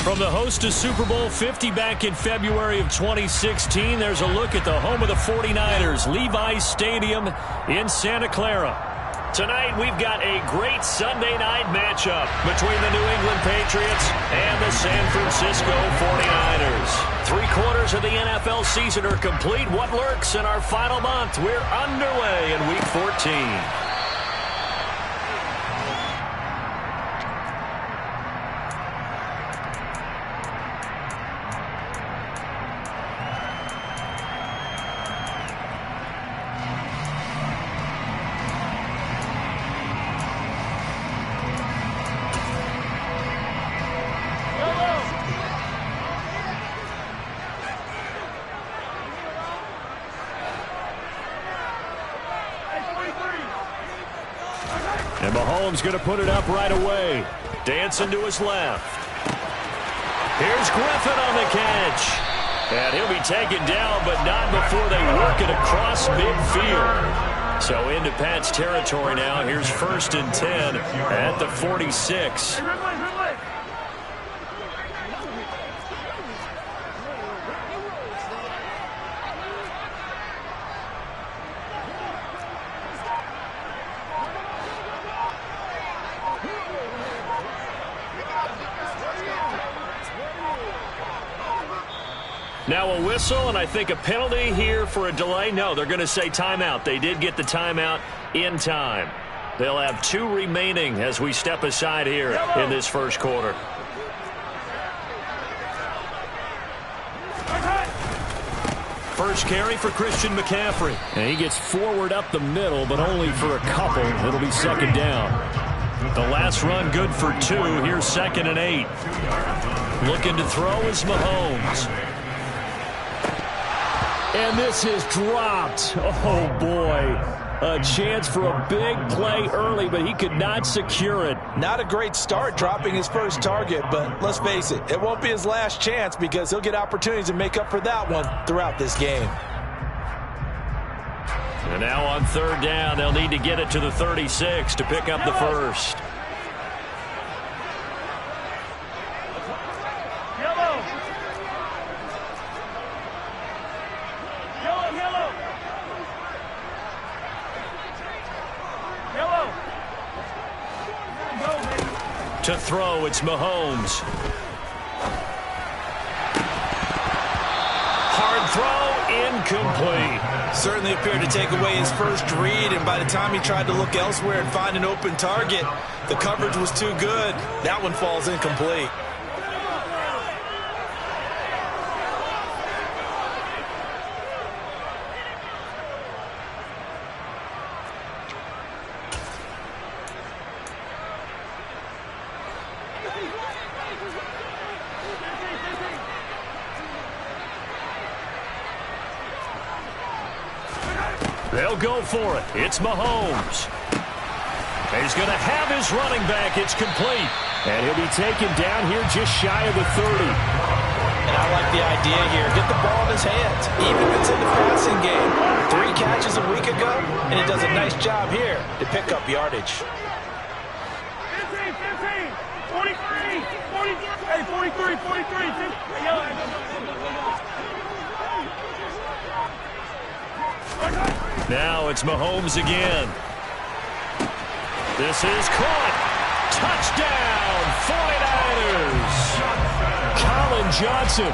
From the host to Super Bowl 50 back in February of 2016, there's a look at the home of the 49ers, Levi's Stadium in Santa Clara. Tonight, we've got a great Sunday night matchup between the New England Patriots and the San Francisco 49ers. 3/4 of the NFL season are complete. What lurks in our final month? We're underway in Week 14. And Mahomes going to put it up right away. Dancing to his left. Here's Griffin on the catch. And he'll be taken down, but not before they work it across midfield. So into Pat's territory now. Here's 1st and 10 at the 46. Now a whistle, and I think a penalty here for a delay. No, they're going to say timeout. They did get the timeout in time. They'll have 2 remaining as we step aside here in this first quarter. First carry for Christian McCaffrey. And he gets forward up the middle, but only for a couple. It'll be 2nd down. The last run good for 2. Here's 2nd and 8. Looking to throw is Mahomes. And this is dropped. Oh, boy. A chance for a big play early, but he could not secure it. Not a great start dropping his first target, but let's face it, it won't be his last chance because he'll get opportunities to make up for that one throughout this game. And now on 3rd down, they'll need to get it to the 36 to pick up the first. To throw, it's Mahomes. Hard throw, incomplete. Certainly appeared to take away his first read, and by the time he tried to look elsewhere and find an open target, the coverage was too good. That one falls incomplete. They'll go for it. It's Mahomes. He's going to have his running back. It's complete. And he'll be taken down here just shy of the 30. And I like the idea here. Get the ball in his hands, even if it's in the passing game. 3 catches a week ago, and he does a nice job here to pick up yardage. 15, 43, 43, 43. Now it's Mahomes again. This is caught. Touchdown, 49ers. Colin Johnson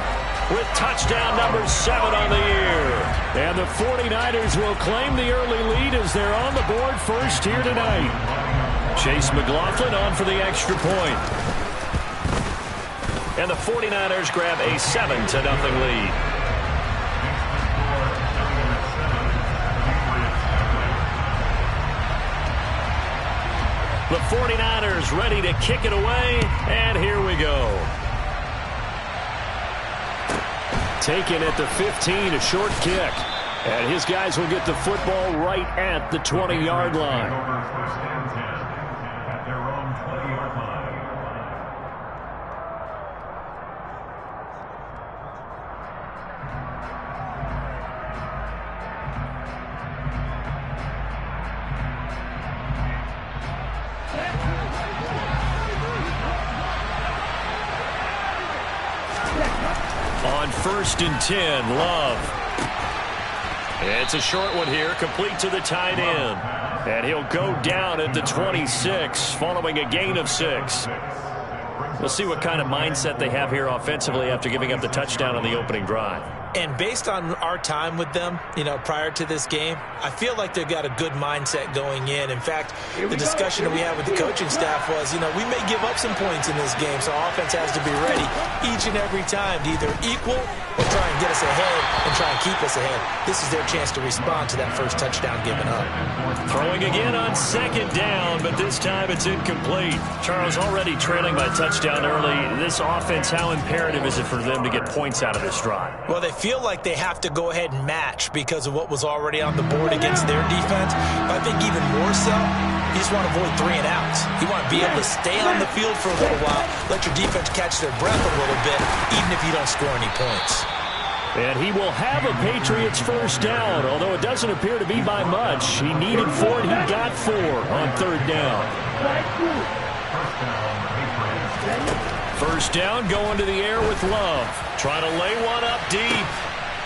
with touchdown number 7 on the year. And the 49ers will claim the early lead as they're on the board first here tonight. Chase McLaughlin on for the extra point. And the 49ers grab a 7-0 lead. The 49ers ready to kick it away, and here we go. Taken at the 15, a short kick. And his guys will get the football right at the 20-yard line. On 1st and 10, Love. It's a short one here, complete to the tight end. And he'll go down at the 26 following a gain of 6. We'll see what kind of mindset they have here offensively after giving up the touchdown on the opening drive. And based on our time with them, prior to this game, I feel like they've got a good mindset going in. In fact, the discussion that we had with the coaching staff was, we may give up some points in this game, so our offense has to be ready each and every time to either equal or try and get us ahead and try and keep us ahead. This is their chance to respond to that first touchdown given up. Throwing again on 2nd down, but this time it's incomplete. Charles, already trailing by touchdown early. This offense, how imperative is it for them to get points out of this drive? Well, they feel like they have to go ahead and match because of what was already on the board against their defense. But I think even more so, you just want to avoid 3 and outs. You want to be able to stay on the field for a little while, let your defense catch their breath a little bit, even if you don't score any points. And he will have a Patriots first down, although it doesn't appear to be by much. He needed 4, and he got 4 on 3rd down. First down, going to the air with Love. Trying to lay one up deep.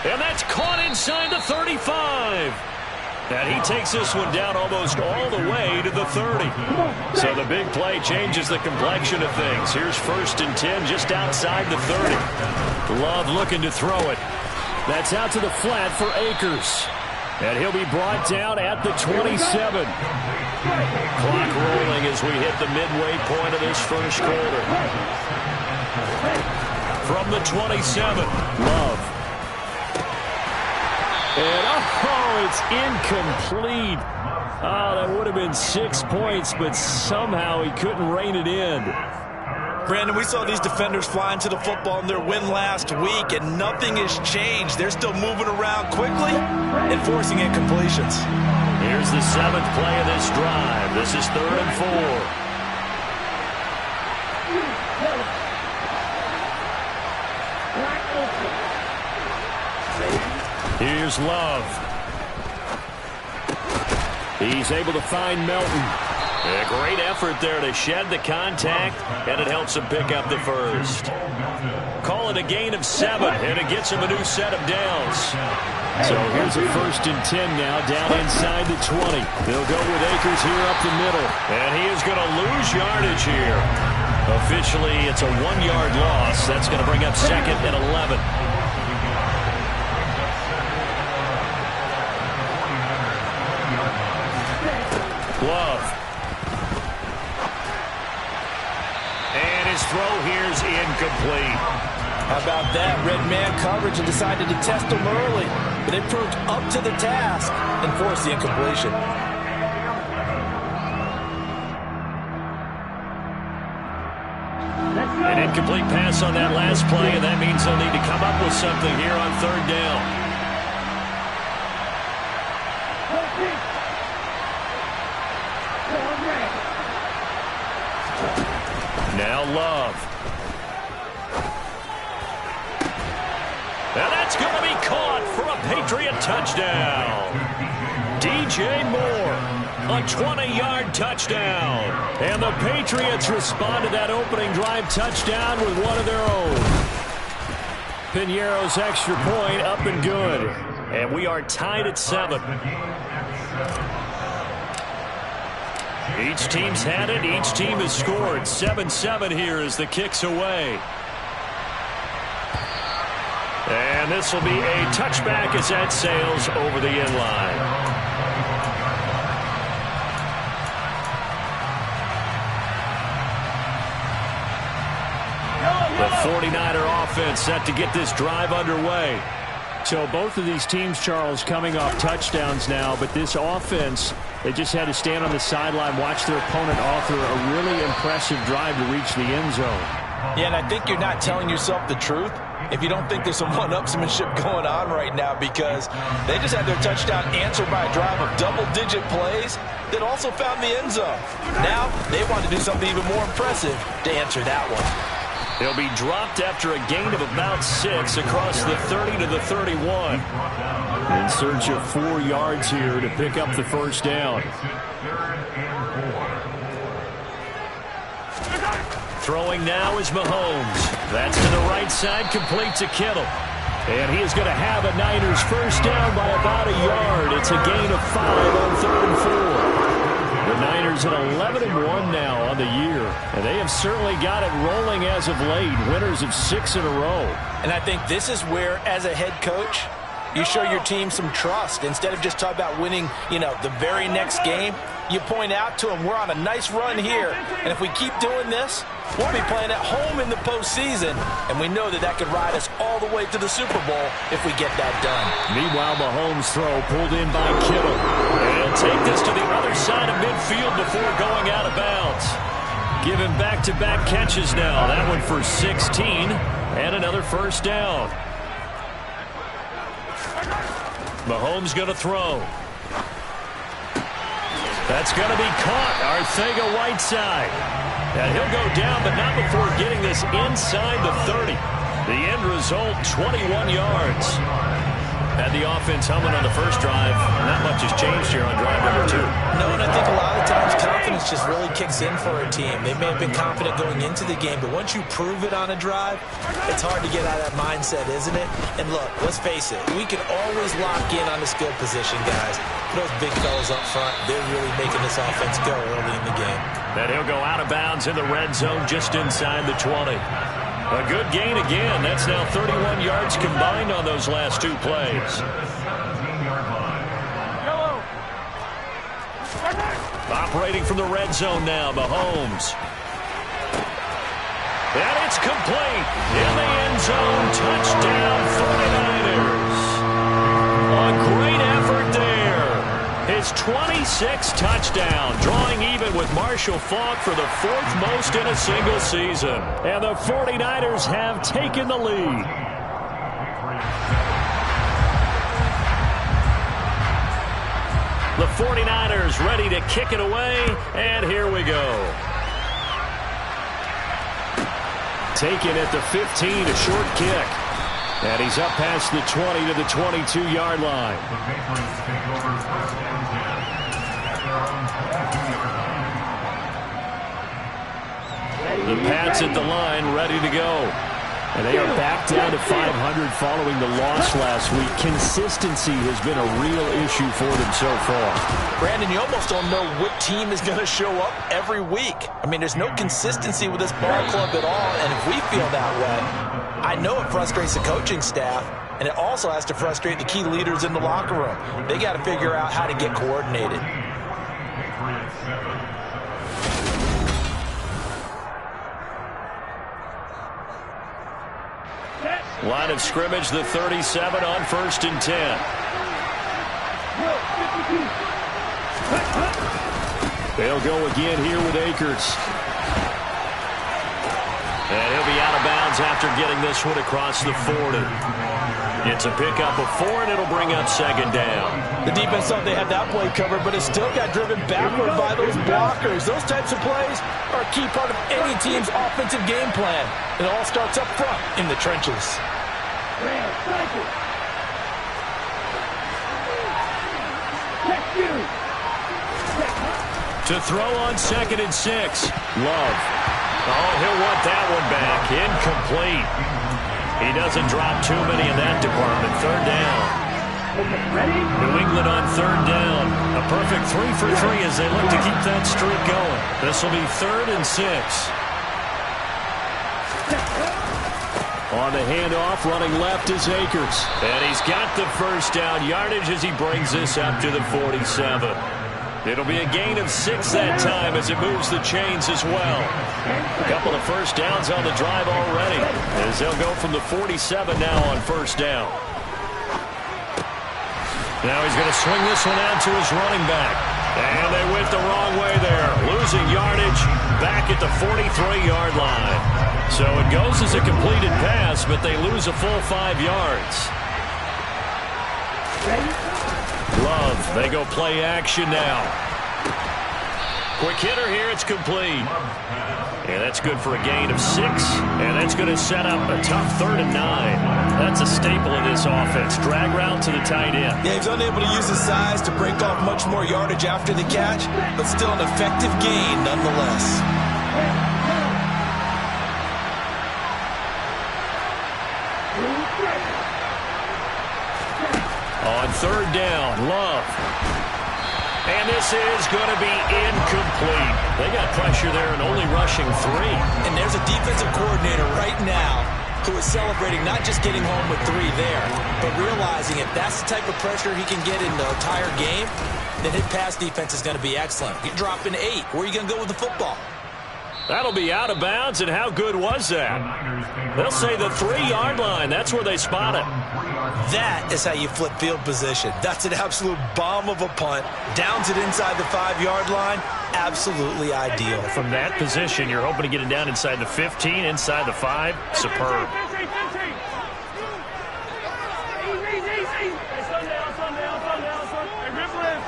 And that's caught inside the 35. And he takes this one down almost all the way to the 30. So the big play changes the complexion of things. Here's 1st and 10 just outside the 30. Love looking to throw it. That's out to the flat for Akers. And he'll be brought down at the 27. Clock rolling as we hit the midway point of this first quarter. From the 27, Love. And, it's incomplete. That would have been 6 points, but somehow he couldn't rein it in. Brandon, we saw these defenders flying to the football in their win last week, and nothing has changed. They're still moving around quickly and forcing incompletions. Here's the 7th play of this drive. This is 3rd and 4. Here's Love. He's able to find Melton. A great effort there to shed the contact, and it helps him pick up the first. Call it a gain of 7, and it gets him a new set of downs. So here's a 1st and 10 now, down inside the 20. They'll go with Akers here up the middle, and he is going to lose yardage here. Officially, it's a 1-yard loss. That's going to bring up 2nd and 11. Love. And his throw here's incomplete. How about that? Red man coverage and decided to test him early. But they proved up to the task and forced the incompletion. An incomplete pass on that last play, and that means they'll need to come up with something here on 3rd down. Now Love. And that's going to be caught for a Patriot touchdown. DJ Moore, a 20-yard touchdown. And the Patriots respond to that opening drive touchdown with one of their own. Piñeiro's extra point up and good. And we are tied at 7. Each team's had it. Each team has scored. 7-7 here as the kick's away. And this will be a touchback as that sails over the end line. The 49er offense set to get this drive underway. So both of these teams, Charles, coming off touchdowns now, but this offense, they just had to stand on the sideline, watch their opponent author a really impressive drive to reach the end zone. Yeah, and I think you're not telling yourself the truth if you don't think there's some one-upsmanship going on right now, because they just had their touchdown answered by a drive of double-digit plays that also found the end zone. Now they want to do something even more impressive to answer that one. He'll be dropped after a gain of about 6 across the 30 to the 31. In search of 4 yards here to pick up the first down. Throwing now is Mahomes. That's to the right side, complete to Kittle. And he is going to have a Niners first down by about a yard. It's a gain of 5 on 3rd and 4. The Niners at 11-1 now on the year. And they have certainly got it rolling as of late. Winners of 6 in a row. And I think this is where, as a head coach, you show your team some trust. Instead of just talking about winning, the very next game, you point out to them, we're on a nice run here. And if we keep doing this, we'll be playing at home in the postseason. And we know that could ride us all the way to the Super Bowl if we get that done. Meanwhile, Mahomes' throw pulled in by Kittle. And take this to the other side of midfield before going out of bounds. Give him back-to-back catches now. That one for 16 and another first down. Mahomes going to throw. That's going to be caught. Arcega-Whiteside. And he'll go down, but not before getting this inside the 30. The end result, 21 yards. Had the offense humming on the first drive. Not much has changed here on drive number 2. No, and I think a lot of times confidence just really kicks in for a team. They may have been confident going into the game, but once you prove it on a drive, it's hard to get out of that mindset, isn't it? And look, let's face it, we can always lock in on the skill position, guys. Those big fellas up front, they're really making this offense go early in the game. Then he'll go out of bounds in the red zone just inside the 20. A good gain again. That's now 31 yards combined on those last 2 plays. Operating from the red zone now, Mahomes. And it's complete. In the end zone, touchdown 49ers. A great effort there. His 26th touchdown, drawing even with Marshall Faulk for the 4th most in a single season. And the 49ers have taken the lead. The 49ers ready to kick it away, and here we go. Taken at the 15, a short kick. And he's up past the 20 to the 22-yard line. The Pats at the line, ready to go. And they are back down to 500 following the loss last week. Consistency has been a real issue for them so far. Brandon, you almost don't know what team is going to show up every week. I mean, there's no consistency with this ball club at all, and if we feel that way, I know it frustrates the coaching staff, and it also has to frustrate the key leaders in the locker room. They got to figure out how to get coordinated. Line of scrimmage, the 37 on 1st and 10. They'll go again here with Akers. And he'll be out of bounds after getting this one across the 40. It's a pickup of 4, and it'll bring up 2nd down. The defense thought they had that play covered, but it still got driven backward by those blockers. Those types of plays are a key part of any team's offensive game plan. It all starts up front in the trenches. To throw on 2nd and 6. Love. Oh, he'll want that one back. Incomplete. He doesn't drop too many in that department. 3rd down. New England on 3rd down. A perfect 3 for 3 as they look to keep that streak going. This will be 3rd and 6. On the handoff, running left is Akers. And he's got the first down yardage as he brings this up to the 47. It'll be a gain of 6 that time as it moves the chains as well. A couple of first downs on the drive already as they'll go from the 47 now on 1st down. Now he's going to swing this one out to his running back. And they went the wrong way there. Losing yardage back at the 43-yard line. So it goes as a completed pass, but they lose a full 5 yards. Love, they go play action now. Quick hitter here, it's complete. And that's good for a gain of 6. And that's going to set up a tough 3rd and 9. That's a staple of this offense. Drag route to the tight end. Yeah, he's unable to use his size to break off much more yardage after the catch, but still an effective gain nonetheless. 3rd down. Love. And this is going to be incomplete. They got pressure there and only rushing 3. And there's a defensive coordinator right now who is celebrating not just getting home with 3 there, but realizing if that's the type of pressure he can get in the entire game, then his pass defense is going to be excellent. You're dropping 8. Where are you going to go with the football? That'll be out of bounds, and how good was that? They'll say the 3-yard line. That's where they spot it. That is how you flip field position. That's an absolute bomb of a punt. Downs it inside the 5-yard line. Absolutely ideal. From that position, you're hoping to get it down inside the 15, inside the 5. Superb. 15. Easy. Hey, rip.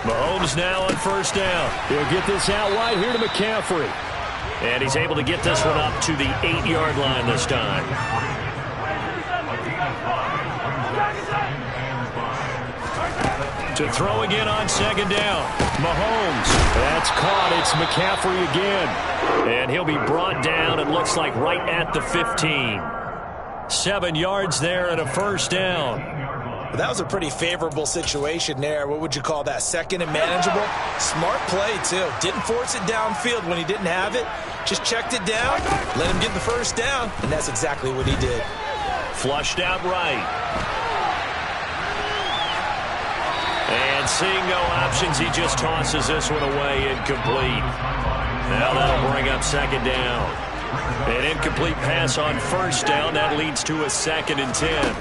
Mahomes now on 1st down. He'll get this out wide here to McCaffrey. And he's able to get this one up to the 8-yard line this time. To throw again on 2nd down. Mahomes. That's caught. It's McCaffrey again. And he'll be brought down, it looks like, right at the 15. 7 yards there and a 1st down. That was a pretty favorable situation there. What would you call that? 2nd and manageable? Smart play, too. Didn't force it downfield when he didn't have it. Just checked it down, let him get the 1st down, and that's exactly what he did. Flushed out right. And seeing no options, he just tosses this one away, incomplete. Now that'll bring up 2nd down. An incomplete pass on 1st down. That leads to a 2nd and 10.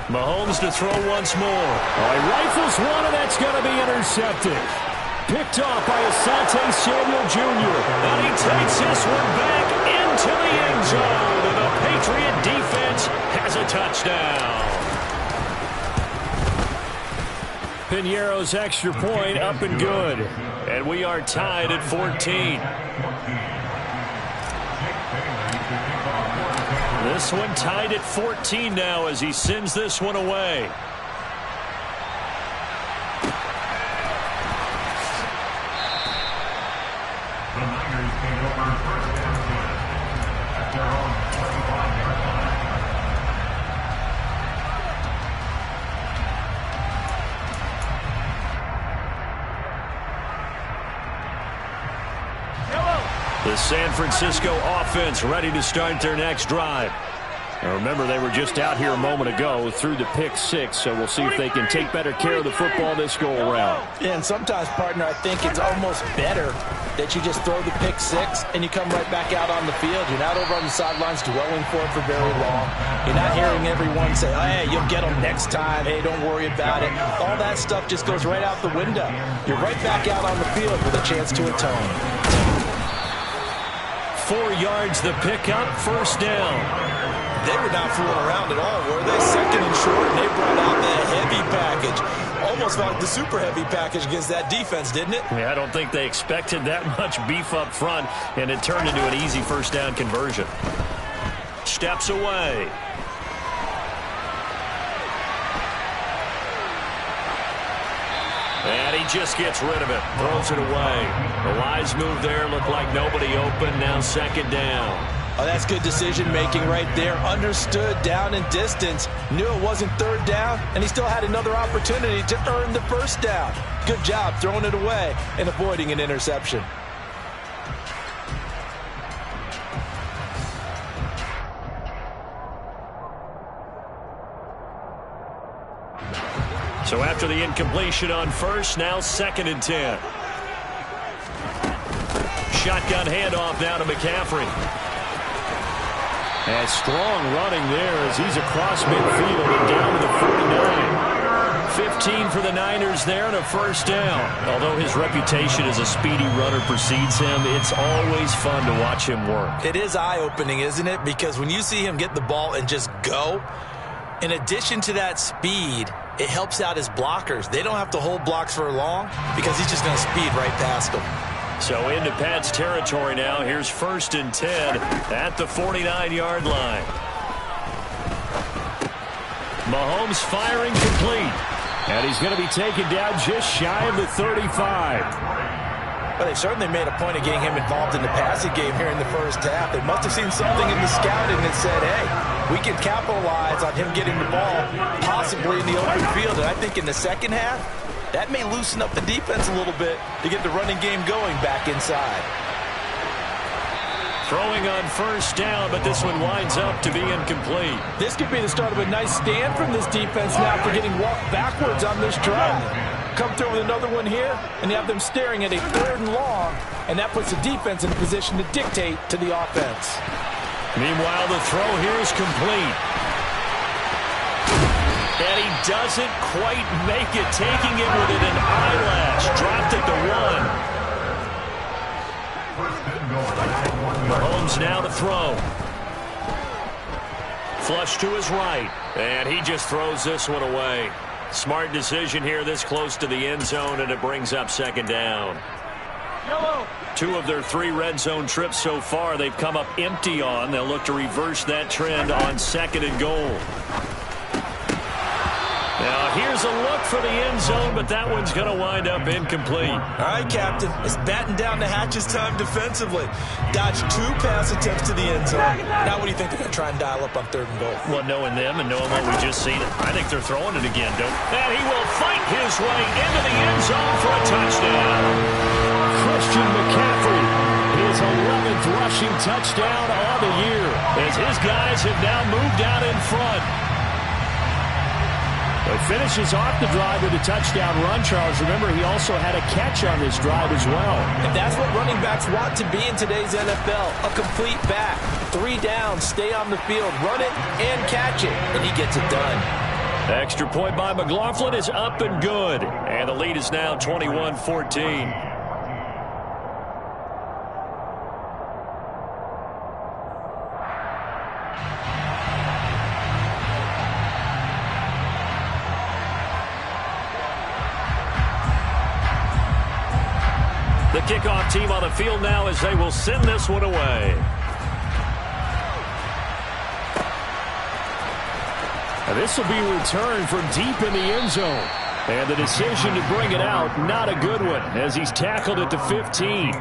Mahomes to throw once more. Oh, he rifles one, and that's going to be intercepted. Picked off by Asante Samuel Jr. And he takes this one back into the end zone. And the Patriot defense has a touchdown. Piñeiro's extra point up and good. And we are tied at 14. This one tied at 14 now as he sends this one away. The Niners take over 1st and 10 at their own 25-yard line. The San Francisco offense ready to start their next drive. Now remember, they were just out here a moment ago through the pick 6, so we'll see if they can take better care of the football this go-around. Yeah, and sometimes, partner, I think it's almost better that you just throw the pick 6 and you come right back out on the field. You're not over on the sidelines dwelling for it for very long. You're not hearing everyone say, oh, hey, you'll get them next time. Hey, don't worry about it. All that stuff just goes right out the window. You're right back out on the field with a chance to atone. 4 yards the pickup, 1st down. They were not fooling around at all, were they? 2nd and short, and they brought out the heavy package. Almost felt like the super heavy package against that defense, didn't it? Yeah, I don't think they expected that much beef up front, and it turned into an easy 1st down conversion. Steps away. And he just gets rid of it. Throws it away. The wise move there. Looked like nobody open. Now 2nd down. Oh, that's good decision-making right there. Understood down and distance. Knew it wasn't 3rd down, and he still had another opportunity to earn the 1st down. Good job throwing it away and avoiding an interception. So after the incompletion on 1st, now 2nd and 10. Shotgun handoff now to McCaffrey. And strong running there as he's across midfield and down to the 49. 15 for the Niners there and a 1st down. Although his reputation as a speedy runner precedes him, it's always fun to watch him work. It is eye-opening, isn't it? Because when you see him get the ball and just go, in addition to that speed, it helps out his blockers. They don't have to hold blocks for long because he's just going to speed right past them. So into Pat's territory now. Here's 1st and 10 at the 49-yard line. Mahomes firing complete. And he's going to be taken down just shy of the 35. Well, they've certainly made a point of getting him involved in the passing game here in the first half. They must have seen something in the scouting that said, hey, we can capitalize on him getting the ball possibly in the open field. And I think in the second half, that may loosen up the defense a little bit to get the running game going back inside. Throwing on first down, but this one winds up to be incomplete. This could be the start of a nice stand from this defense now for getting walked backwards on this drive. Come through with another one here, and you have them staring at a 3rd and long, and that puts the defense in a position to dictate to the offense. Meanwhile, the throw here is complete. And he doesn't quite make it, taking it within an eyelash. Dropped it to 1. Mahomes now to throw. Flush to his right, and he just throws this one away. Smart decision here this close to the end zone, and it brings up second down. 2 of their 3 red zone trips so far they've come up empty on. They'll look to reverse that trend on 2nd and goal. Now here's a look for the end zone, but that one's going to wind up incomplete. All right, Captain. It's batten down the hatches time defensively. Dodged 2 pass attempts to the end zone. Now what do you think they're going to try and dial up on 3rd and goal? Well, knowing them and knowing what we just seen, I think they're throwing it again, don't they? And he will fight his way into the end zone for a touchdown. Christian McCaffrey, his 11th rushing touchdown on the year, as his guys have now moved out in front. But finishes off the drive with a touchdown run, Charles. Remember, he also had a catch on this drive as well. And that's what running backs want to be in today's NFL. A complete back. 3 down, stay on the field, run it, and catch it. And he gets it done. Extra point by McLaughlin is up and good. And the lead is now 21-14. The kickoff team on the field now as they will send this one away. And this will be returned from deep in the end zone. And the decision to bring it out, not a good one, as he's tackled at the 15.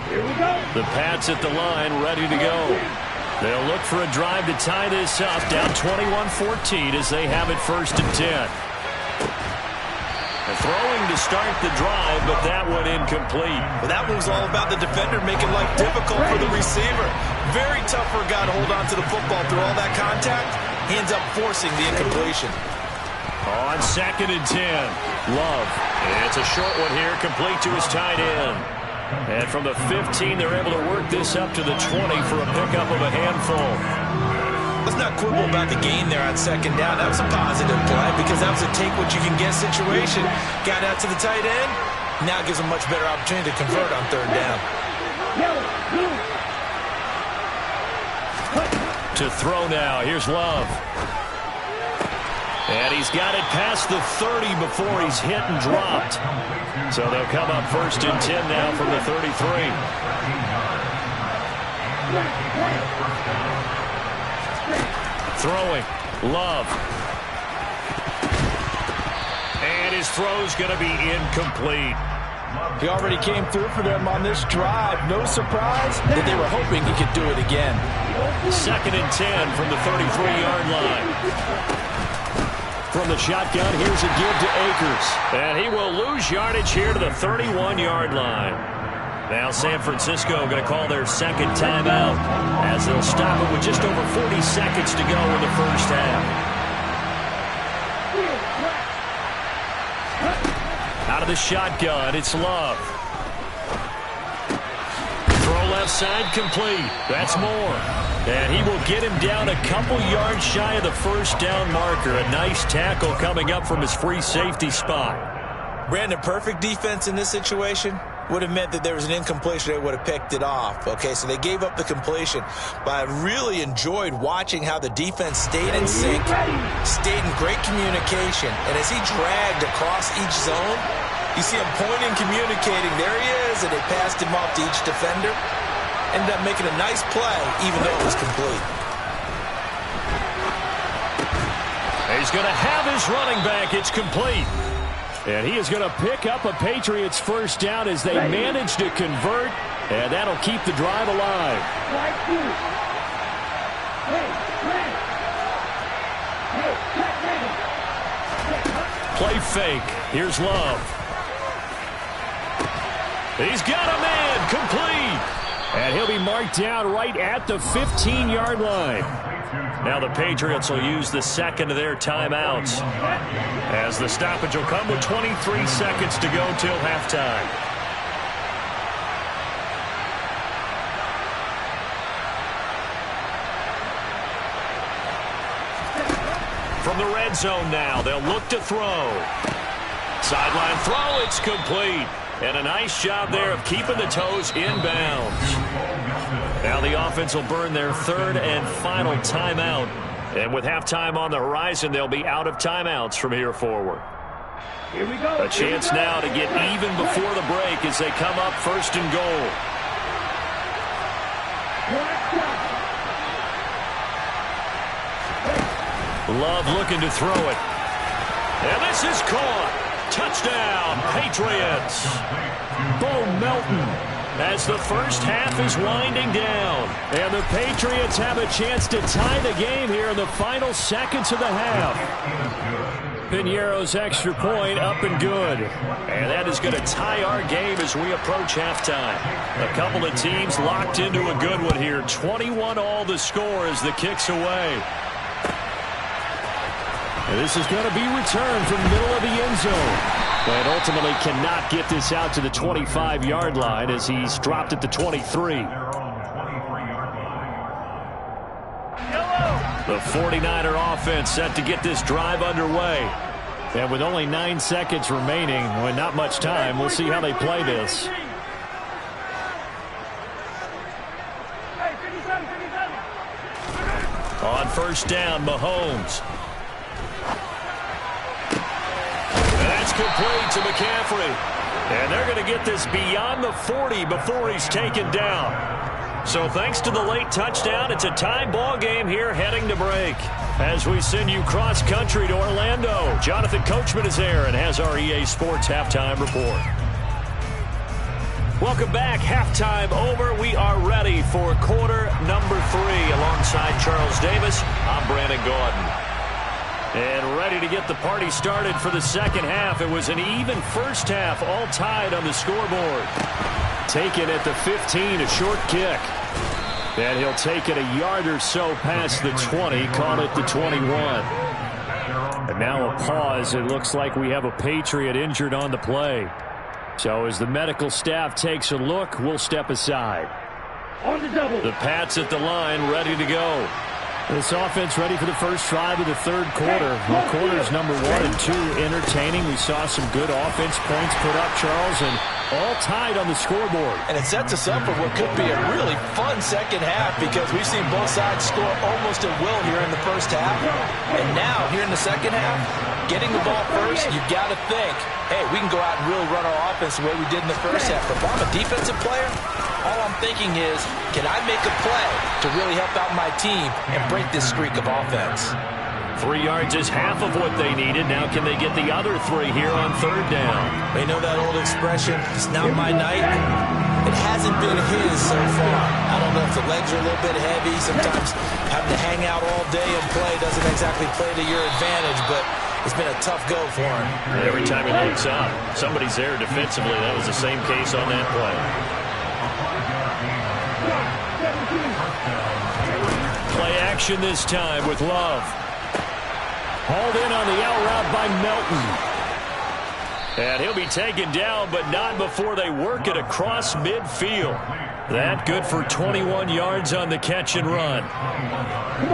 Here we go. The Pats at the line, ready to go. They'll look for a drive to tie this up, down 21-14 as they have it 1st and 10. And throwing to start the drive, but that one incomplete. Well, that one was all about the defender making life difficult for the receiver. Very tough for a guy to hold on to the football through all that contact. He ends up forcing the incompletion. On 2nd and 10, Love. And it's a short one here, complete to his tight end. And from the 15, they're able to work this up to the 20 for a pickup of a handful. Let's not quibble about the gain there on 2nd down. That was a positive play because that was a take-what-you-can-get situation. Got out to the tight end. Now gives him much better opportunity to convert on 3rd down. To throw now. Here's Love. And he's got it past the 30 before he's hit and dropped. So they'll come up 1st and 10 now from the 33. Throwing. Love. And his throw's going to be incomplete. He already came through for them on this drive. No surprise that they were hoping he could do it again. 2nd and 10 from the 33-yard line. From the shotgun, here's a give to Akers. And he will lose yardage here to the 31-yard line. Now San Francisco going to call their 2nd timeout as they'll stop it with just over 40 seconds to go in the first half. Out of the shotgun, it's Love. Throw left side complete. That's Moore. And he will get him down a couple yards shy of the 1st down marker. A nice tackle coming up from his free safety spot. Brandon, perfect defense in this situation would have meant that there was an incompletion. They would have picked it off. Okay, so they gave up the completion. But I really enjoyed watching how the defense stayed in sync, stayed in great communication. And as he dragged across each zone, you see him pointing, communicating. There he is, and they passed him off to each defender. Ended up making a nice play, even though it was complete. He's going to have his running back. It's complete. And he is going to pick up a Patriots first down as they manage to convert. And that'll keep the drive alive. Play fake. Here's Love. He's got a man. Complete. And he'll be marked down right at the 15-yard line. Now the Patriots will use the second of their timeouts, as the stoppage will come with 23 seconds to go till halftime. From the red zone now, they'll look to throw. Sideline throw, it's complete. And a nice job there of keeping the toes inbounds. Now the offense will burn their third and final timeout. And with halftime on the horizon, they'll be out of timeouts from here forward. Here we go. A chance now to get even before the break as they come up first and goal. Love looking to throw it. And this is caught. Touchdown, Patriots. Bo Melton as the first half is winding down. And the Patriots have a chance to tie the game here in the final seconds of the half. Piñeiro's extra point up and good. And that is going to tie our game as we approach halftime. A couple of teams locked into a good one here. 21-all the score as the kick's away. And this is going to be returned from the middle of the end zone. And ultimately cannot get this out to the 25-yard line as he's dropped at the 23. The 49er offense set to get this drive underway. And with only 9 seconds remaining, well, not much time, we'll see how they play this. On first down, Mahomes. That's complete to McCaffrey. And they're going to get this beyond the 40 before he's taken down. So thanks to the late touchdown, it's a tie ball game here heading to break. As we send you cross-country to Orlando, Jonathan Coachman is there and has our EA Sports halftime report. Welcome back. Halftime over. We are ready for quarter number 3. Alongside Charles Davis, I'm Brandon Gaudin. And ready to get the party started for the second half. It was an even first half, all tied on the scoreboard. Taken at the 15, a short kick. And he'll take it a yard or so past the 20, call it the 21. And now a pause. It looks like we have a Patriot injured on the play. So as the medical staff takes a look, we'll step aside. On the double. The Pats at the line, ready to go. This offense ready for the first drive of the third quarter. Well, quarters number 1 and 2 entertaining. We saw some good offense points put up, Charles, and all tied on the scoreboard. And it sets us up for what could be a really fun second half because we've seen both sides score almost at will here in the first half. And now, here in the second half, getting the ball first, you've got to think, hey, we can go out and really run our offense the way we did in the first half. But if I'm a defensive player, all I'm thinking is, can I make a play to really help out my team and break this streak of offense? 3 yards is half of what they needed. Now can they get the other 3 here on third down? They know that old expression, it's not my night. It hasn't been his so far. I don't know if the legs are a little bit heavy. Sometimes having to hang out all day and play doesn't exactly play to your advantage, but it's been a tough go for him. Every time he looks up, somebody's there defensively. That was the same case on that play. Play action this time with Love. Hauled in on the out route by Melton. And he'll be taken down, but not before they work it across midfield. That good for 21 yards on the catch and run.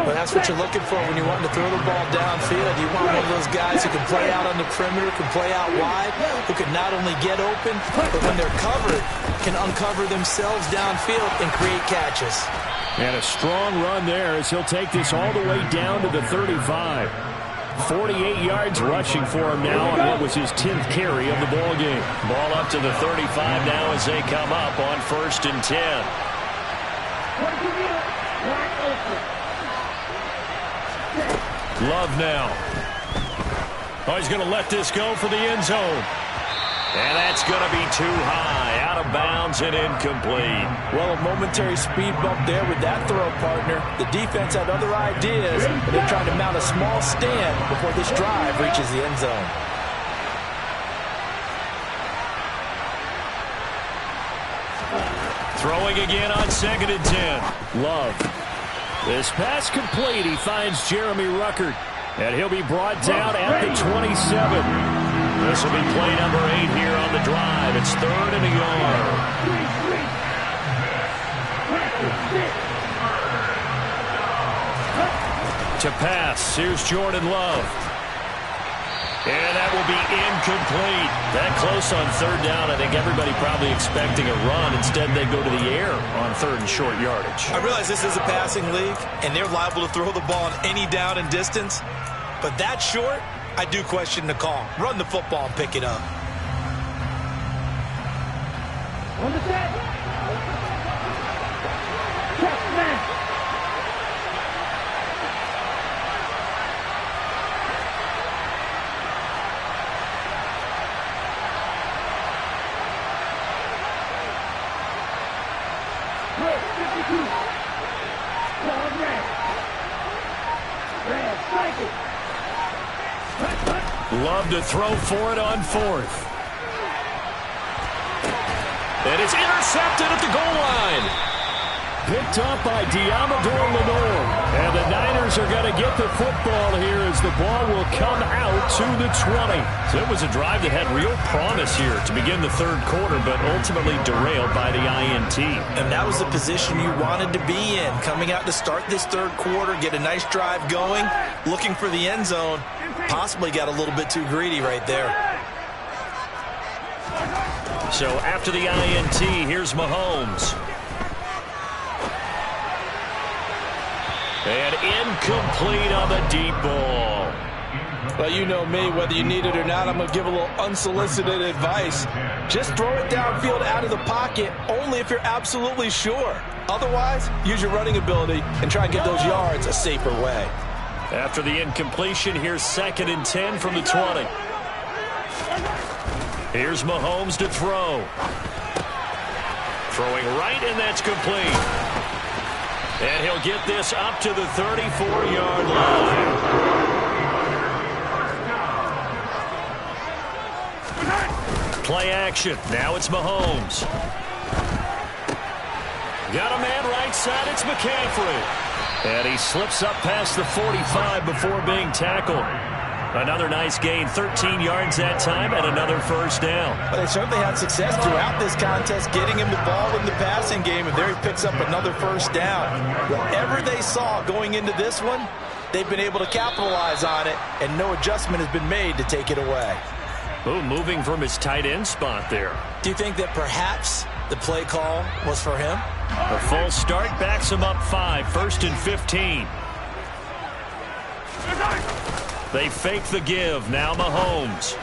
Well, that's what you're looking for when you want to throw the ball downfield. You want one of those guys who can play out on the perimeter, can play out wide, who can not only get open, but when they're covered, can uncover themselves downfield and create catches. And a strong run there as he'll take this all the way down to the 35. 48 yards rushing for him now on what was his 10th carry of the ball game. Ball up to the 35 now as they come up on 1st and 10. Love now. Oh, he's going to let this go for the end zone. And that's going to be too high, out of bounds and incomplete. Well, a momentary speed bump there with that throw, partner. The defense had other ideas, but they're trying to mount a small stand before this drive reaches the end zone. Throwing again on 2nd and 10. Love. This pass complete. He finds Jeremy Ruckert. And he'll be brought down at the 27. This will be play number 8 here on the drive. It's 3rd and a yard. To pass, here's Jordan Love. And that will be incomplete. That close on 3rd down. I think everybody probably expecting a run. Instead, they go to the air on 3rd and short yardage. I realize this is a passing league, and they're liable to throw the ball on any down and distance. But that short, I do question the call. Run the football and pick it up. On the set. Check smash. Red 52. Call red. Red, strike it. Love to throw for it on 4th. And it's intercepted at the goal line. Picked up by Diamador Lenore. And the Niners are going to get the football here as the ball will come out to the 20. So it was a drive that had real promise here to begin the 3rd quarter, but ultimately derailed by the INT. And that was the position you wanted to be in. Coming out to start this 3rd quarter, get a nice drive going, looking for the end zone. Possibly got a little bit too greedy right there. So after the INT, here's Mahomes. And incomplete on the deep ball. Well, you know me, whether you need it or not, I'm going to give a little unsolicited advice. Just throw it downfield out of the pocket, only if you're absolutely sure. Otherwise, use your running ability and try and get those yards a safer way. After the incompletion, here's 2nd and 10 from the 20. Here's Mahomes to throw. Throwing right, and that's complete. And he'll get this up to the 34-yard line. Play action. Now it's Mahomes. Got a man right side. It's McCaffrey. And he slips up past the 45 before being tackled. Another nice gain, 13 yards that time, and another first down. But they certainly had success throughout this contest, getting him the ball in the passing game, and there he picks up another first down. Whatever they saw going into this one, they've been able to capitalize on it, and no adjustment has been made to take it away. Ooh, moving from his tight end spot there. Do you think that perhaps the play call was for him? A full start backs him up 5, 1st and 15. They fake the give. Now Mahomes.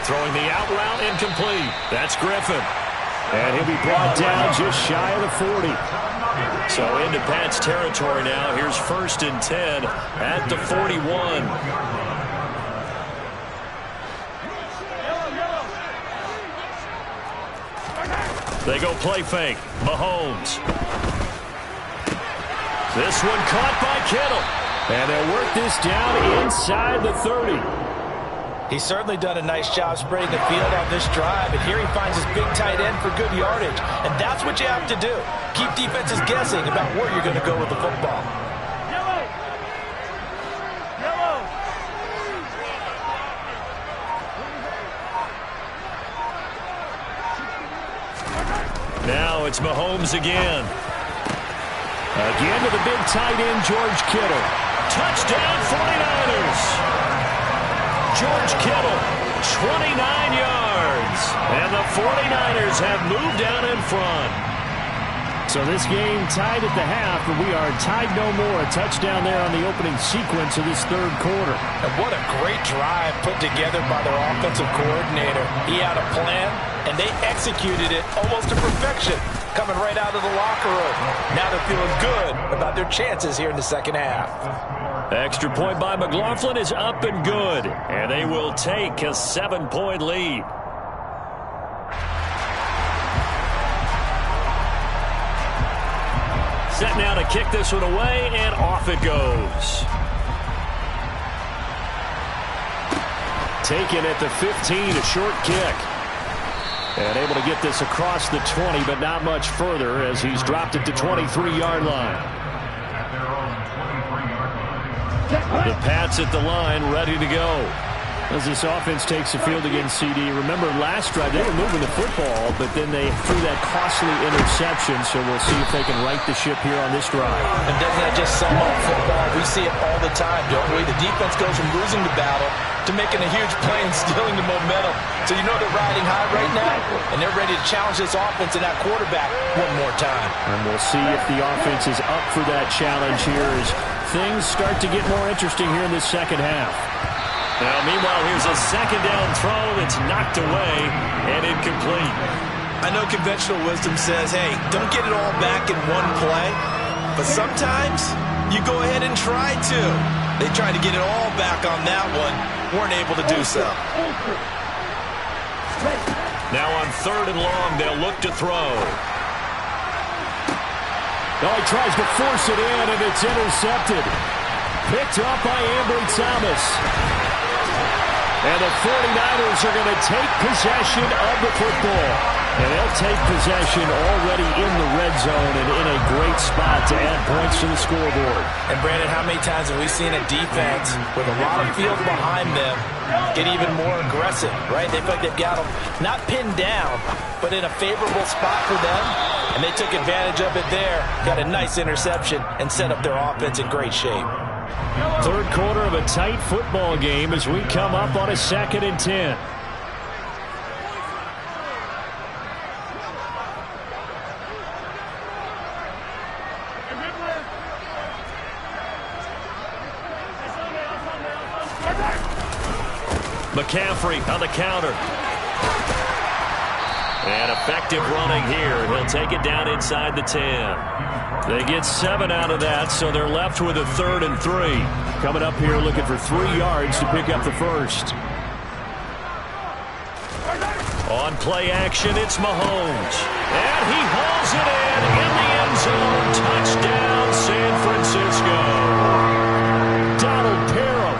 Throwing the out route, incomplete. That's Griffin. And he'll be brought down just shy of the 40. So into Pat's territory now. Here's 1st and 10 at the 41. They go play fake. Mahomes. This one caught by Kittle. And they'll work this down inside the 30. He's certainly done a nice job spreading the field on this drive, and here he finds his big tight end for good yardage. And that's what you have to do. Keep defenses guessing about where you're going to go with the football. Now it's Mahomes again. Again to the big tight end, George Kittle. Touchdown, 49ers. George Kittle, 29 yards. And the 49ers have moved down in front. So this game tied at the half, but we are tied no more. A touchdown there on the opening sequence of this 3rd quarter. And what a great drive put together by their offensive coordinator. He had a plan, and they executed it almost to perfection, coming right out of the locker room. Now they're feeling good about their chances here in the 2nd half. Extra point by McLaughlin is up and good, and they will take a 7-point lead. Set now to kick this one away, and off it goes. Taken at the 15, a short kick. And able to get this across the 20, but not much further as he's dropped it to 23-yard line. The Pats at the line, ready to go. As this offense takes the field against CD. Remember, last drive, they were moving the football, but then they threw that costly interception, so we'll see if they can right the ship here on this drive. And doesn't that just sum up football? We see it all the time, don't we? The defense goes from losing the battle to making a huge play and stealing the momentum. So you know they're riding high right now, and they're ready to challenge this offense and that quarterback one more time. And we'll see if the offense is up for that challenge here as things start to get more interesting here in the second half. Now, meanwhile, here's a second down throw that's knocked away and incomplete. I know conventional wisdom says, hey, don't get it all back in one play. But sometimes you go ahead and try to. They tried to get it all back on that one. Weren't able to do so. Now on 3rd and long, they'll look to throw. Oh, he tries to force it in, and it's intercepted. Picked up by Ambry Thomas. And the 49ers are going to take possession of the football. And they'll take possession already in the red zone and in a great spot to add points to the scoreboard. And, Brandon, how many times have we seen a defense with a lot of field behind them get even more aggressive, right? They feel like they've got them not pinned down, but in a favorable spot for them. And they took advantage of it there, got a nice interception, and set up their offense in great shape. 3rd quarter of a tight football game as we come up on a 2nd and 10. McCaffrey on the counter. And effective running here. He'll take it down inside the 10. They get 7 out of that, so they're left with a 3rd and 3. Coming up here looking for 3 yards to pick up the first. On play action, it's Mahomes. And he hauls it in the end zone. Touchdown, San Francisco. Donald Parham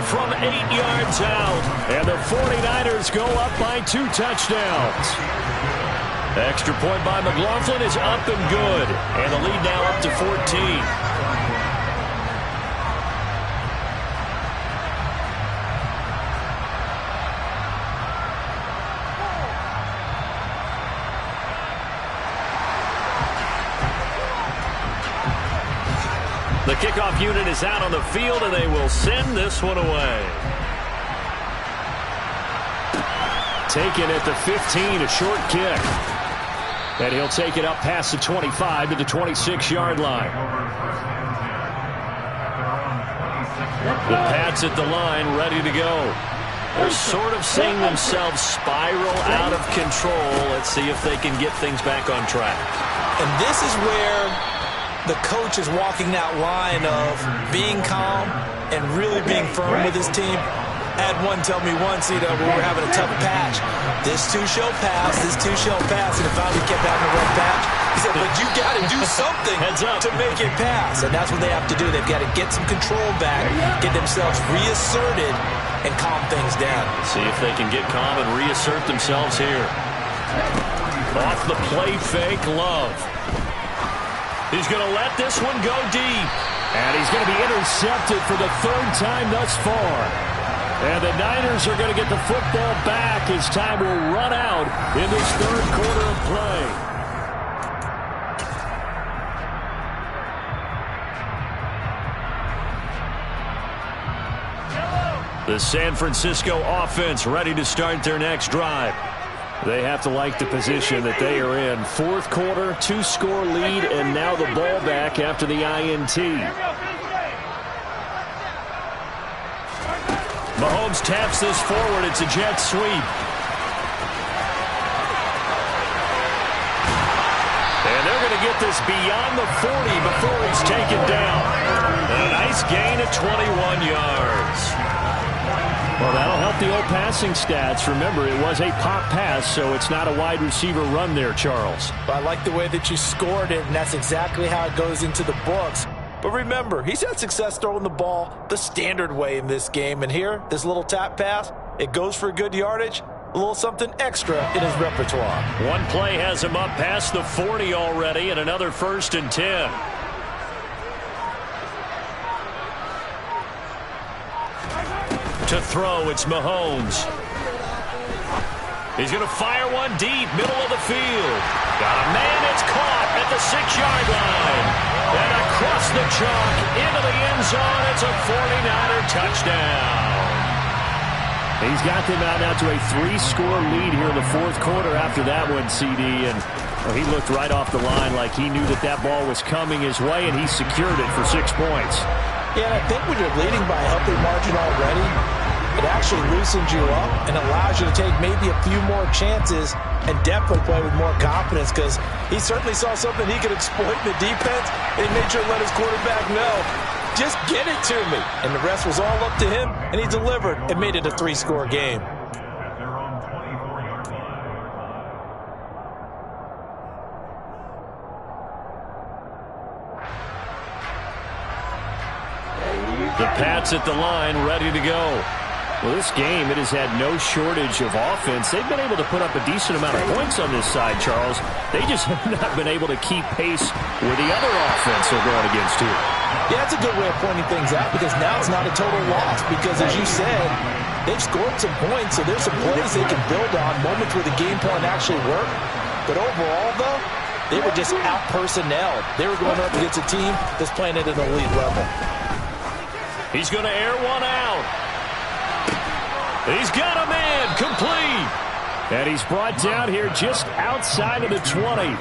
from 8 yards out. And the 49ers go up by 2 touchdowns. Extra point by McLaughlin is up and good. And the lead now up to 14. The kickoff unit is out on the field, and they will send this one away. Taken at the 15, a short kick. And he'll take it up past the 25 to the 26-yard line. The Pats at the line, ready to go. They're sort of seeing themselves spiral out of control. Let's see if they can get things back on track. And this is where the coach is walking that line of being calm and really being firm with his team. I had one tell me once, we were having a tough patch. This too shall pass, this too shall pass. And it finally kept having a rough patch. He said, but you got to do something to make it pass. And that's what they have to do. They've got to get some control back, get themselves reasserted, and calm things down. See if they can get calm and reassert themselves here. Off the play fake, Love. He's going to let this one go deep. And he's going to be intercepted for the 3rd time thus far. And the Niners are going to get the football back as time will run out in this 3rd quarter of play. The San Francisco offense ready to start their next drive. They have to like the position that they are in. 4th quarter, 2-score lead, and now the ball back after the INT. Mahomes taps this forward. It's a jet sweep. And they're going to get this beyond the 40 before he's taken down. And a nice gain of 21 yards. Well, that'll help the old passing stats. Remember, it was a pop pass, so it's not a wide receiver run there, Charles. I like the way that you scored it, and that's exactly how it goes into the books. But remember, he's had success throwing the ball the standard way in this game. And here, this little tap pass, it goes for good yardage, a little something extra in his repertoire. One play has him up past the 40 already, and another 1st and 10. To throw, it's Mahomes. He's going to fire one deep, middle of the field. Got a man, it's caught at the 6-yard line. And across the chalk, into the end zone, it's a 49er touchdown. He's got them out now to a 3-score lead here in the 4th quarter after that one, CD. And he looked right off the line like he knew that that ball was coming his way, and he secured it for 6 points. Yeah, and I think when you're leading by a healthy margin already, it actually loosens you up and allows you to take maybe a few more chances and definitely play with more confidence, because he certainly saw something he could exploit in the defense, and he made sure to let his quarterback know, just get it to me. And the rest was all up to him, and he delivered and made it a 3-score game. The Pats at the line, ready to go. Well, this game, it has had no shortage of offense. They've been able to put up a decent amount of points on this side, Charles. They just have not been able to keep pace with the other offense they're going against here. Yeah, that's a good way of pointing things out, because now it's not a total loss. Because, as you said, they've scored some points, so there's some plays they can build on, moments where the game plan actually worked. But overall, though, they were just out-personnelled. They were going up against a team that's playing at an elite level. He's going to air one out. He's got a man, complete. And he's brought down here just outside of the 20.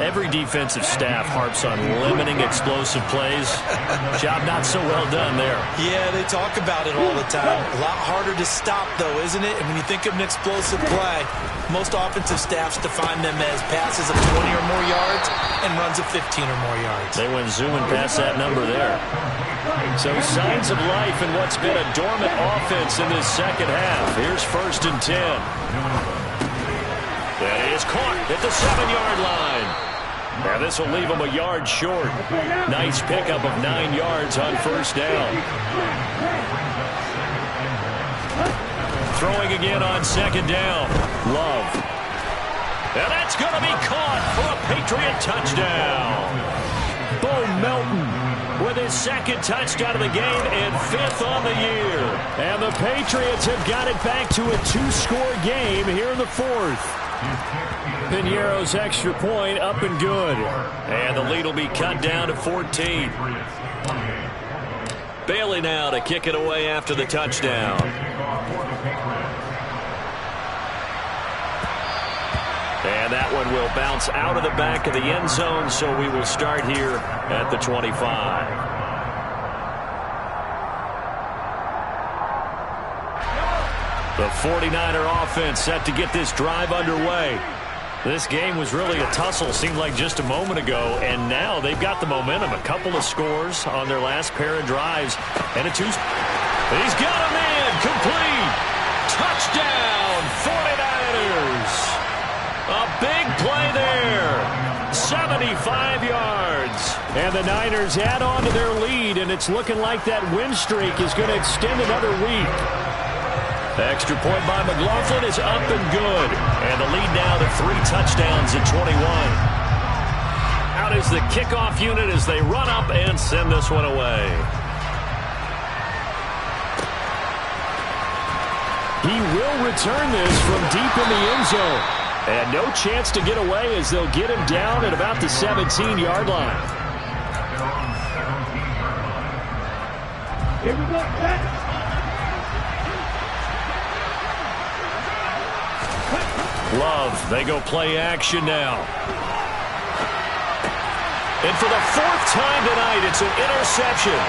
Every defensive staff harps on limiting explosive plays. Job not so well done there. Yeah, they talk about it all the time. A lot harder to stop, though, isn't it? And when you think of an explosive play, most offensive staffs define them as passes of 20 or more yards and runs of 15 or more yards. They went zooming past that number there. So signs of life in what's been a dormant offense in this second half. Here's 1st and 10. That is caught at the 7-yard line. Now this will leave him a yard short. Nice pickup of 9 yards on 1st down. Throwing again on 2nd down. Love. And that's going to be caught for a Patriot touchdown. Bo Melton with his 2nd touchdown of the game and 5th on the year. And the Patriots have got it back to a 2-score game here in the 4th. Piñeiro's extra point up and good. And the lead will be cut down to 14. Bailey now to kick it away after the touchdown. And that one will bounce out of the back of the end zone, so we will start here at the 25. The 49er offense set to get this drive underway. This game was really a tussle, seemed like just a moment ago, and now they've got the momentum. A couple of scores on their last pair of drives, and a 2. He's got a man, complete. Touchdown, 49ers. A big play there. 75 yards. And the Niners add on to their lead, and it's looking like that win streak is going to extend another week. The extra point by McLaughlin is up and good. And the lead now to 3 touchdowns at 21. Out is the kickoff unit as they run up and send this one away. He will return this from deep in the end zone. And no chance to get away as they'll get him down at about the 17-yard line. Here we go, set. Love, they go play action now. And for the 4th time tonight, it's an interception.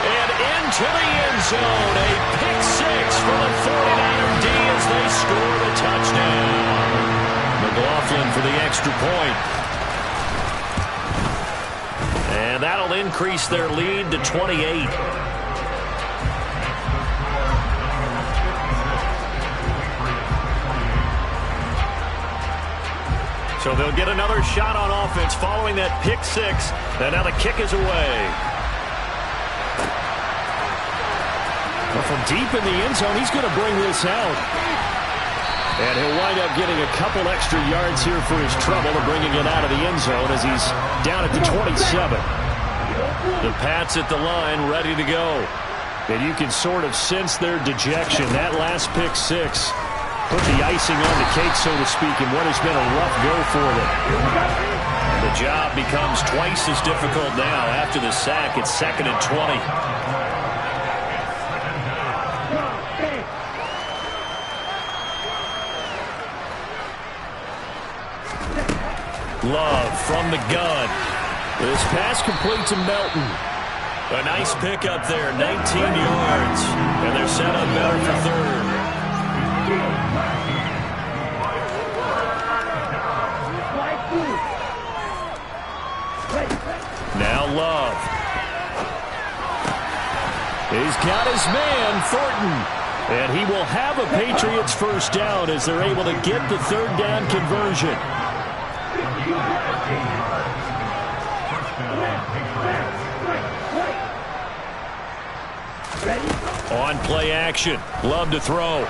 And into the end zone, a pick 6 for the 49er D as they score the touchdown. McLaughlin for the extra point. And that'll increase their lead to 28. So they'll get another shot on offense following that pick six. And now the kick is away. Well, from deep in the end zone, he's going to bring this out. And he'll wind up getting a couple extra yards here for his trouble and bringing it out of the end zone as he's down at the 27. The Pats at the line ready to go. And you can sort of sense their dejection. That last pick six put the icing on the cake, so to speak, in what has been a rough go for them. The job becomes twice as difficult now after the sack. It's 2nd and 20. Love from the gun. This pass complete to Melton. A nice pick up there, 19 yards. And they're set up better for third. Now Love. He's got his man, Thornton. And he will have a Patriots first down as they're able to get the third down conversion. On play action. Love to throw.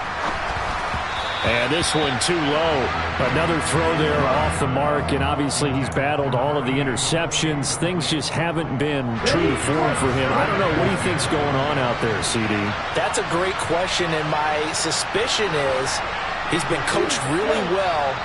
And this one too low. Another throw there off the mark, and obviously he's battled all of the interceptions. Things just haven't been true to form for him. I don't know. What do you think's going on out there, CD? That's a great question, and my suspicion is he's been coached really well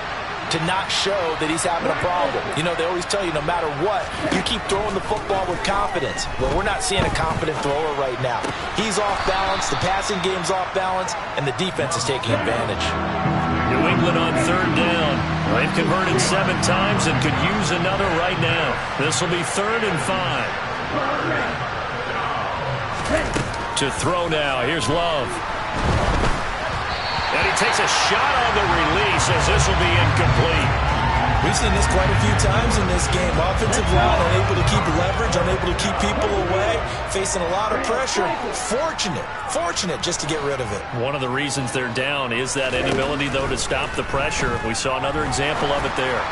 to not show that he's having a problem. You know, they always tell you no matter what, you keep throwing the football with confidence. Well, we're not seeing a confident thrower right now. He's off balance, the passing game's off balance, and the defense is taking advantage. New England on third down. They've converted 7 times and could use another right now. This will be 3rd and 5. To throw now. Here's Love. And he takes a shot on the release as this will be incomplete. We've seen this quite a few times in this game. Offensive line unable to keep leverage, unable to keep people away, facing a lot of pressure. Fortunate just to get rid of it. One of the reasons they're down is that inability, though, to stop the pressure. We saw another example of it there.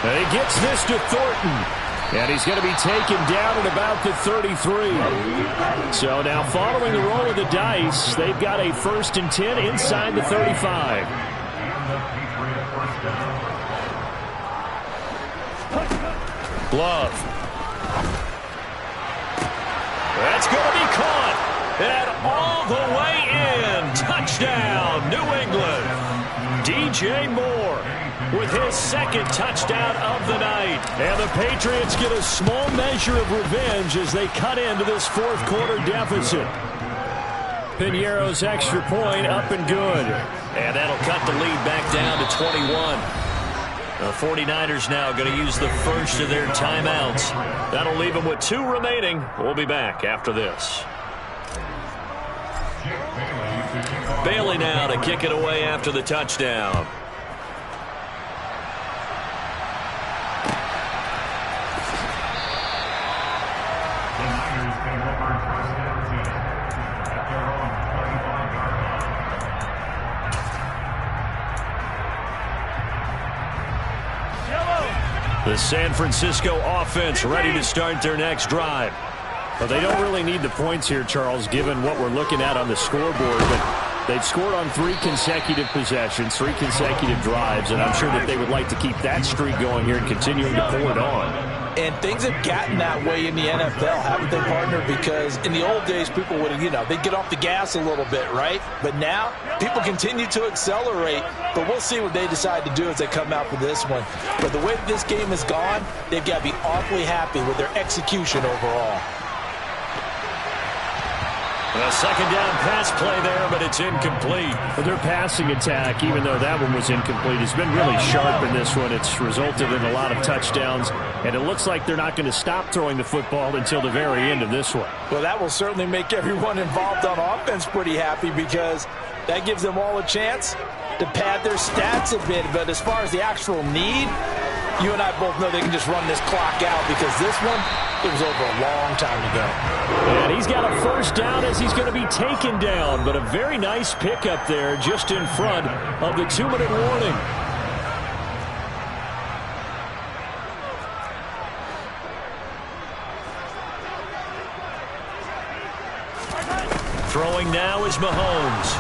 And he gets this to Thornton. And he's going to be taken down at about the 33. So now following the roll of the dice, they've got a 1st and 10 inside the 35. Love. That's going to be caught. And all the way in. Touchdown, New England. DJ Moore with his 2nd touchdown of the night. And the Patriots get a small measure of revenge as they cut into this 4th quarter deficit. Piñeiro's extra point up and good. And that'll cut the lead back down to 21. The 49ers now going to use the first of their timeouts. That'll leave them with 2 remaining. We'll be back after this. Bailey now to kick it away after the touchdown. The San Francisco offense ready to start their next drive. Well, they don't really need the points here, Charles, given what we're looking at on the scoreboard. But they've scored on 3 consecutive possessions, 3 consecutive drives, and I'm sure that they would like to keep that streak going here and continuing to pull it on. And things have gotten that way in the NFL, haven't they, partner? Because in the old days, people would, they'd get off the gas a little bit, right? But now, people continue to accelerate. But we'll see what they decide to do as they come out for this one. But the way that this game has gone, they've got to be awfully happy with their execution overall. A 2nd down pass play there, but it's incomplete. But their passing attack, even though that one was incomplete, has been really sharp in this one. It's resulted in a lot of touchdowns, and it looks like they're not going to stop throwing the football until the very end of this one. Well, that will certainly make everyone involved on offense pretty happy because that gives them all a chance to pad their stats a bit. But as far as the actual need, you and I both know they can just run this clock out because this one, it was over a long time ago. And he's got a first down as he's going to be taken down, but a very nice pickup there just in front of the 2-minute warning. Throwing now is Mahomes.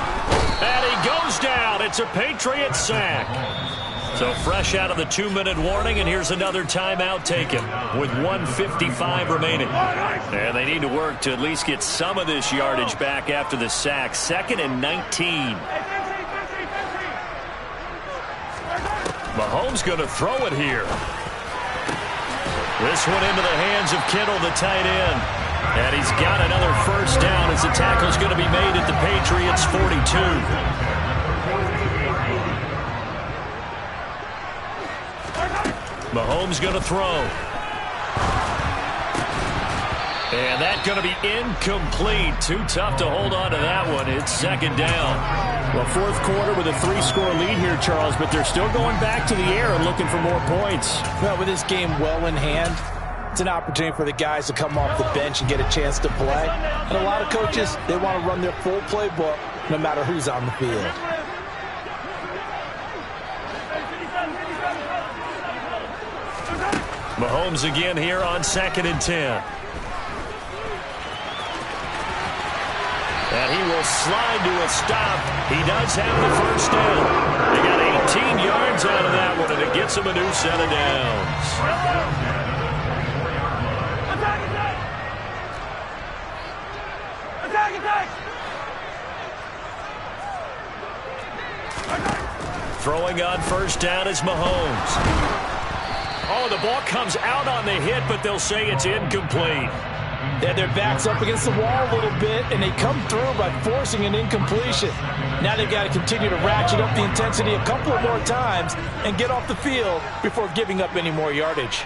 And he goes down. It's a Patriot sack. So fresh out of the 2-minute warning, and here's another timeout taken with 1:55 remaining. And they need to work to at least get some of this yardage back after the sack. 2nd and 19. Mahomes going to throw it here. This one into the hands of Kittle, the tight end. And he's got another first down as the tackle's going to be made at the Patriots' 42. Mahomes going to throw. And that's going to be incomplete. Too tough to hold on to that one. It's 2nd down. Well, 4th quarter with a 3-score lead here, Charles, but they're still going back to the air and looking for more points. Well, with this game well in hand, it's an opportunity for the guys to come off the bench and get a chance to play. And a lot of coaches, they want to run their full playbook no matter who's on the field. Mahomes again here on 2nd and 10. And he will slide to a stop. He does have the first down. They got 18 yards out of that one, and it gets him a new set of downs. Throwing on first down is Mahomes. Oh, the ball comes out on the hit, but they'll say it's incomplete. They had their backs up against the wall a little bit, and they come through by forcing an incompletion. Now they've got to continue to ratchet up the intensity a couple of more times and get off the field before giving up any more yardage.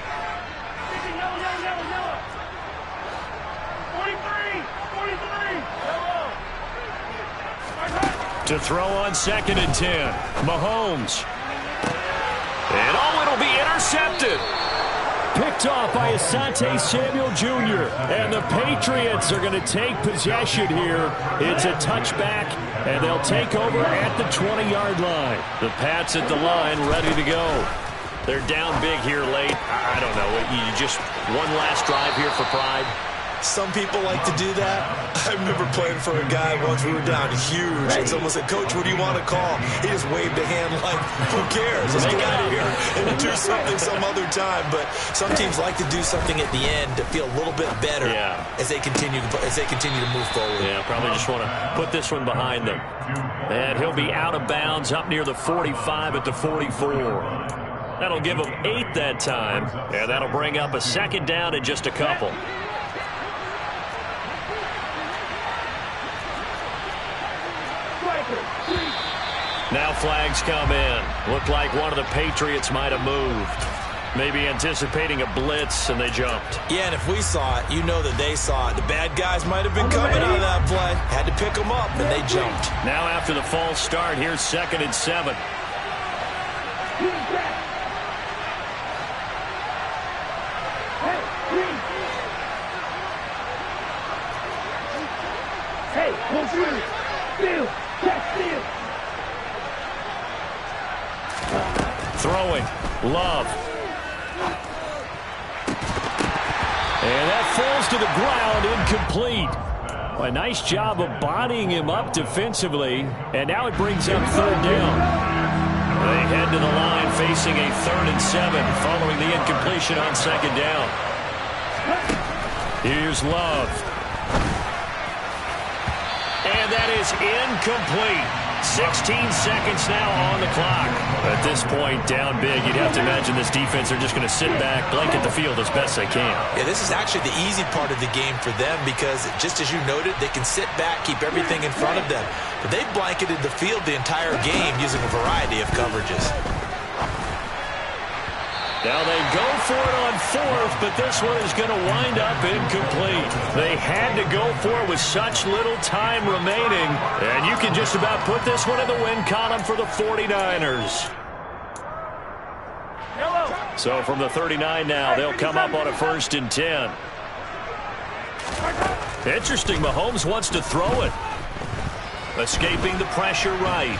To throw on 2nd and 10. Mahomes. And it'll be intercepted. Picked off by Asante Samuel Jr. And the Patriots are going to take possession here. It's a touchback, and they'll take over at the 20-yard line. The Pats at the line ready to go. They're down big here late. I don't know. You just one last drive here for pride. Some people like to do that. I remember playing for a guy once. We were down huge, and someone said, "Coach, what do you want to call?" He just waved a hand like, "Who cares? Let's get out of here and do something some other time." But some teams like to do something at the end to feel a little bit better as they continue to move forward. Yeah, probably just want to put this one behind them. And he'll be out of bounds up near the 45 at the 44. That'll give them 8 that time, and that'll bring up a 2nd down in just a couple. Now flags come in. Looked like one of the Patriots might have moved. Maybe anticipating a blitz, and they jumped. Yeah, and if we saw it, you know that they saw it. The bad guys might have been coming on that play. Had to pick them up, and they jumped. Now after the false start, here's 2nd and 7. Hey, hold you. Steal. Catch steal. Throwing. Love. And that falls to the ground, incomplete. A nice job of bodying him up defensively, and now it brings up 3rd down. They head to the line facing a 3rd and 7 following the incompletion on 2nd down. Here's Love. And that is incomplete. 16 seconds now on the clock. At this point, down big, you'd have to imagine this defense are just going to sit back, blanket the field as best they can. Yeah, this is actually the easy part of the game for them because, just as you noted, they can sit back, keep everything in front of them. But they've blanketed the field the entire game using a variety of coverages. Now they go for it on 4th, but this one is going to wind up incomplete. They had to go for it with such little time remaining, and you can just about put this one in the win column for the 49ers. Yellow. So from the 39 now, they'll come up on a 1st and 10. Interesting, Mahomes wants to throw it. Escaping the pressure right.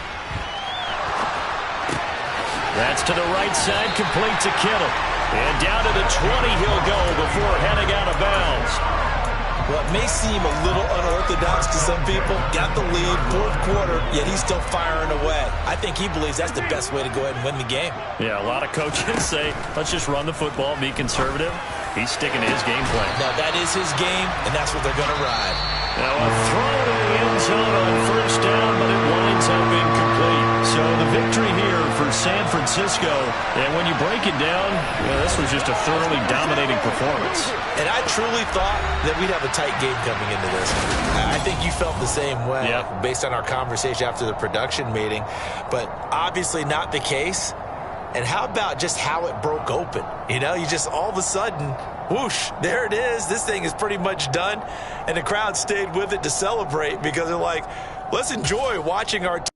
That's to the right side, complete to Kittle. And down to the 20 he'll go before heading out of bounds. What may seem a little unorthodox to some people, got the lead, 4th quarter, yet he's still firing away. I think he believes that's the best way to go ahead and win the game. Yeah, a lot of coaches say, let's just run the football, be conservative. He's sticking to his game plan. Now, that is his game, and that's what they're going to ride. Now, a throw to the end zone on 1st down, but it winds up incomplete. So the victory here for San Francisco. And when you break it down, this was just a thoroughly dominating performance. And I truly thought that we'd have a tight game coming into this. I think you felt the same way based on our conversation after the production meeting. But obviously not the case. And how about just how it broke open? You just all of a sudden, whoosh, there it is. This thing is pretty much done. And the crowd stayed with it to celebrate because they're like, let's enjoy watching our team.